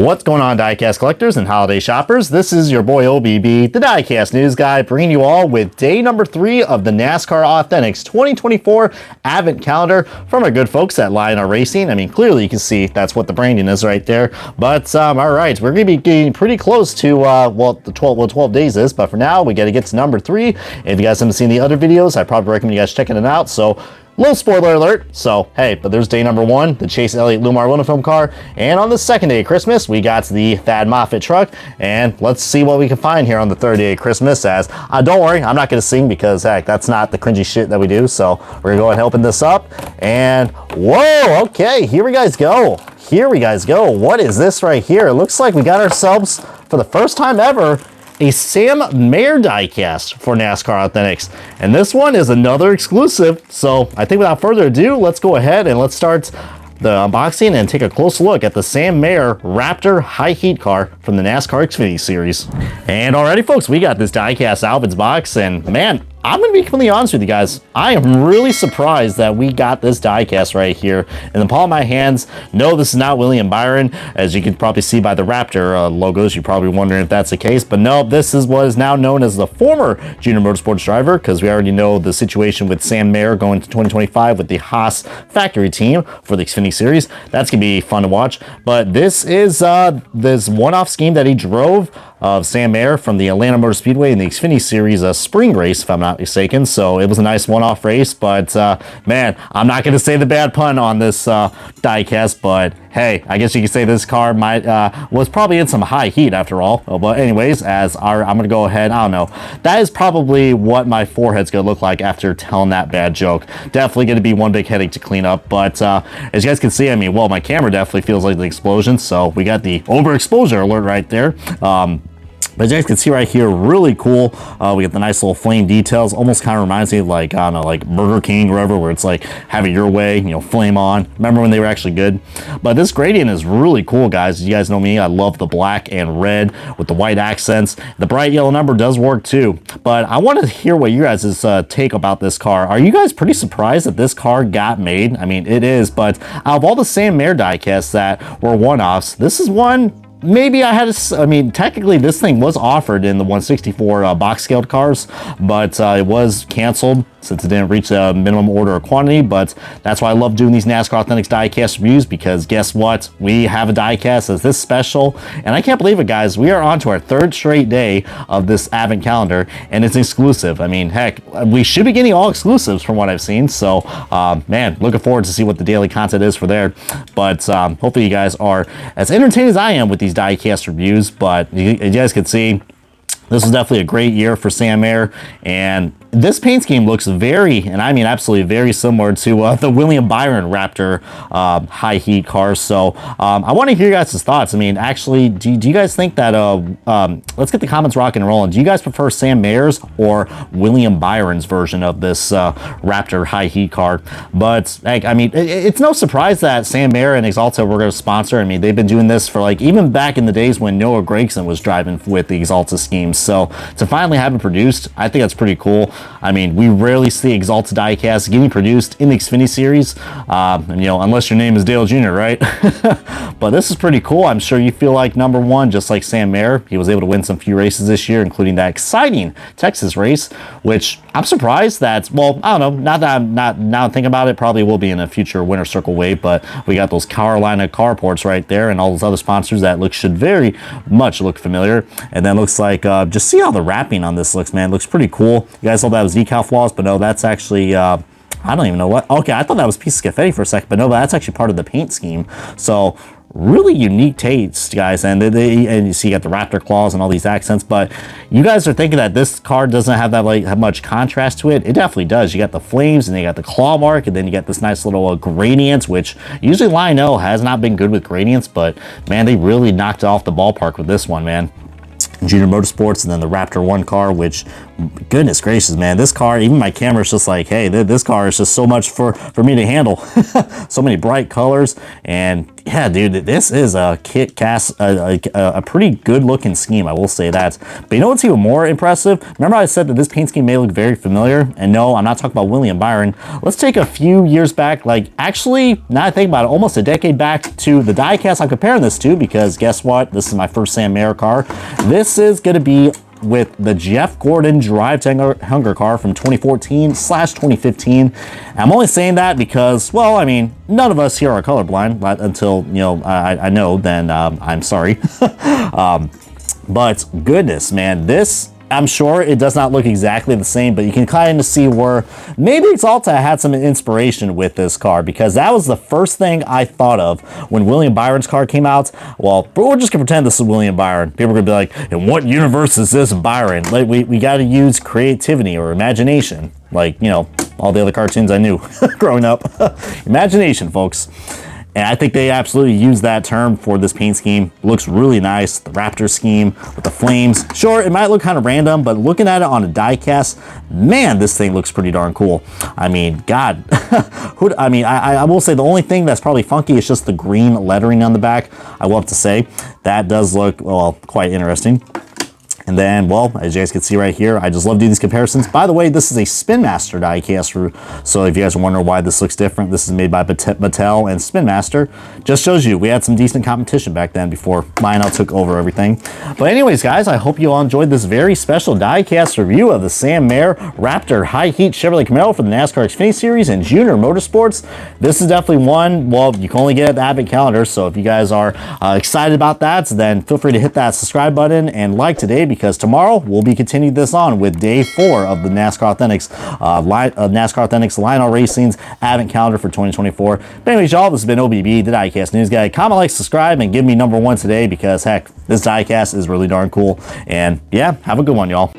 What's going on, diecast collectors and holiday shoppers? This is your boy OBB, the diecast news guy, bringing you all with day number 3 of the NASCAR Authentics 2024 Advent Calendar from our good folks at Lionel Racing. I mean, clearly you can see that's what the branding is right there. But all right, we're going to be getting pretty close to the 12 days is. But for now, we got to get to number 3. If you guys haven't seen the other videos, I probably recommend you guys checking it out. So, little spoiler alert. So, hey, but there's day number 1, the Chase Elliott Lumar Winterfilm car. And on the second day of Christmas, we got the Thad Moffitt truck. And let's see what we can find here on the third day of Christmas. As, don't worry, I'm not going to sing because, heck, that's not the cringy shit that we do. So, we're going to go ahead and open this up. And, whoa, okay, here we guys go. Here we guys go. What is this right here? It looks like we got ourselves, for the first time ever, a Sam Mayer diecast for NASCAR Authentics. And this one is another exclusive. So I think without further ado, let's go ahead and let's start the unboxing and take a close look at the Sam Mayer Raptor High Heat car from the NASCAR Xfinity Series. And already, folks, we got this diecast out of its box, and man, I'm going to be completely honest with you guys. I am really surprised that we got this diecast right here in the palm of my hands. No, this is not William Byron. As you can probably see by the Raptor logos, you're probably wondering if that's the case. But no, this is what is now known as the former Junior Motorsports driver, because we already know the situation with Sam Mayer going to 2025 with the Haas factory team for the Xfinity Series. That's going to be fun to watch. But this is this one-off scheme that he drove of Sam Mayer from the Atlanta Motor Speedway in the Xfinity Series spring race, if I'm not mistaken. So it was a nice one-off race, but man, I'm not going to say the bad pun on this diecast, but hey, I guess you could say this car might was probably in some high heat after all. But anyways, I'm going to go ahead, I don't know. That is probably what my forehead's going to look like after telling that bad joke. Definitely going to be one big headache to clean up, but as you guys can see, I mean, well, my camera definitely feels like the explosion, so we got the overexposure alert right there. But as you guys can see right here, really cool. We get the nice little flame details. Almost kind of reminds me of like, I don't know, like Burger King or whatever, where it's like, have it your way, you know, flame on. Remember when they were actually good? But this gradient is really cool, guys. You guys know me, I love the black and red with the white accents. The bright yellow number does work too. But I want to hear what you guys' take about this car. Are you guys pretty surprised that this car got made? I mean, it is, but out of all the Sam Mayer diecasts that were one-offs, this is one. Maybe I had I mean, technically this thing was offered in the 164 box scaled cars, but it was canceled since it didn't reach the minimum order quantity. But that's why I love doing these NASCAR Authentics diecast reviews, because guess what? We have a diecast that's this special, and I can't believe it, guys. We are on to our 3rd straight day of this Advent calendar, and it's exclusive. I mean, heck, we should be getting all exclusives from what I've seen. So, man, looking forward to see what the daily content is for there. But hopefully you guys are as entertained as I am with these diecast reviews. But you guys can see, this was definitely a great year for Sam Mayer, and this paint scheme looks very, and I mean absolutely very similar to the William Byron Raptor high heat cars. So I want to hear your guys' thoughts. I mean, actually, do you guys think that, let's get the comments rocking and rolling. Do you guys prefer Sam Mayer's or William Byron's version of this Raptor high heat car? But like, I mean, it's no surprise that Sam Mayer and Axalta were going to sponsor. I mean, they've been doing this for like, even back in the days when Noah Gragson was driving with the Axalta schemes. So to finally have it produced, I think that's pretty cool. I mean, we rarely see Axalta diecast getting produced in the Xfinity Series, and, you know, unless your name is Dale Jr., right? But this is pretty cool. I'm sure you feel like number 1, just like Sam Mayer. He was able to win some few races this year, including that exciting Texas race, which I'm surprised that, well, I don't know, not that I'm now I'm thinking about it, probably will be in a future Winter Circle wave, but we got those Carolina carports right there and all those other sponsors that should very much look familiar. And then looks like, just see how the wrapping on this looks, man. Looks pretty cool. You guys thought that was decal flaws, but no, that's actually, I don't even know what. Okay, I thought that was a piece of confetti for a second, but no, that's actually part of the paint scheme. So really unique taste, guys. And and you see you got the Raptor claws and all these accents, but you guys are thinking that this car doesn't have that like much contrast to it. It definitely does. You got the flames, and then you got the claw mark, and then you got this nice little gradients, which usually Lionel has not been good with gradients, but man, they really knocked it off the ballpark with this one, man. Junior Motorsports, and then the Raptor 1 car, which Goodness gracious, man, this car, even my camera is just like, hey, this car is just so much for me to handle. So many bright colors, and yeah, dude, this is a a pretty good looking scheme, I will say that. But you know what's even more impressive? Remember I said that this paint scheme may look very familiar, and no, I'm not talking about William Byron. Let's take a few years back, like actually, now I think about it, almost a decade back to the diecast I'm comparing this to, because guess what? This is my first Sam Mayer car. This is gonna be with the Jeff Gordon Drive to Hunger car from 2014/2015. I'm only saying that because, well, I mean, none of us here are colorblind, but until, you know, I know, then I'm sorry. But goodness, man, this, I'm sure it does not look exactly the same, but you can kind of see where maybe Exalta had some inspiration with this car, because that was the first thing I thought of when William Byron's car came out. Well, we're just gonna pretend this is William Byron. People are gonna be like, in what universe is this Byron? Like, we gotta use creativity or imagination. Like, you know, all the other cartoons I knew growing up. Imagination, folks. And I think they absolutely use that term for this paint scheme. Looks really nice. The Raptor scheme with the flames. Sure, it might look kind of random, but looking at it on a die-cast, man, this thing looks pretty darn cool. I mean, God, I will say the only thing that's probably funky is just the green lettering on the back. I will have to say that does look, well, quite interesting. And then, well, as you guys can see right here, I just love doing these comparisons. By the way, this is a Spin Master die-cast, so if you guys are wondering why this looks different, this is made by Mattel and Spin Master. Just shows you we had some decent competition back then before Lionel took over everything. But anyways, guys, I hope you all enjoyed this very special die-cast review of the Sam Mayer Raptor High Heat Chevrolet Camaro for the NASCAR Xfinity Series and Junior Motorsports. This is definitely one, well, you can only get at the Advent calendar, so if you guys are excited about that, then feel free to hit that subscribe button and like today, because tomorrow we'll be continuing this on with day 4 of the NASCAR Authentics, NASCAR Authentics Lionel Racing's Advent Calendar for 2024. But anyways, y'all, this has been OBB, the Diecast News Guy. Comment, like, subscribe, and give me #1 today, because heck, this diecast is really darn cool. And yeah, have a good one, y'all.